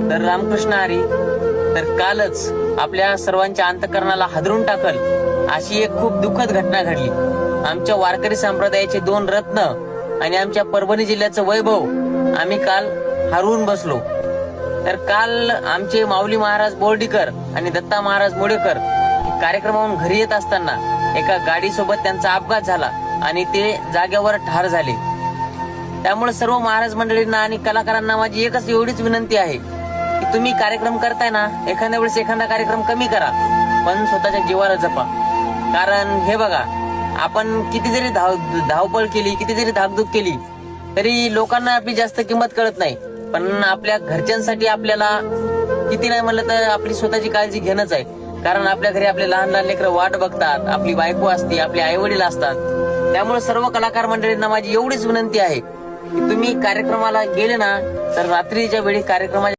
तर रामकृष्ण हरी. तर कालच आपल्या सर्वांच्या अंतःकरणाला हादरून टाकल अशी एक खूप दुःखद घटना घडली. आमच्या वारकरी संप्रदायाचे 2 रत्न आणि आमच्या परभणी जिल्ह्याचं वैभव आम्ही काल हरवून बसलो. तर काल आमचे माऊली महाराज बोर्डीकर आणि दत्ता महाराज मोडेकर कार्यक्रमावरून घरी येत असताना एका गाडीसोबत त्यांचा अपघात झाला आणि ते जागेवर ठार झाले. त्यामुळे सर्व महाराज मंडळींना आणि कलाकारांना माझी एकच एवढीच विनंती आहे की तुम्ही कार्यक्रम करताय ना, एखाद्या वेळेस एखादा कार्यक्रम कमी करा, पण स्वतःच्या जीवाला जपा. कारण हे बघा, आपण किती जरी धावपळ केली, किती जरी धाकधूक केली तरी लोकांना आपली जास्त किंमत कळत नाही. पण आपल्या घरच्यांसाठी आपल्याला किती नाही म्हणलं तर आपली स्वतःची काळजी घेणंच आहे. कारण आपल्या घरी आपले लहान लहान लेकरं वाट बघतात, आपली बायको असते, आपले आई वडील असतात. त्यामुळे सर्व कलाकार मंडळींना माझी एवढीच विनंती आहे की तुम्ही कार्यक्रमाला गेले ना तर रात्रीच्या वेळी कार्यक्रमाच्या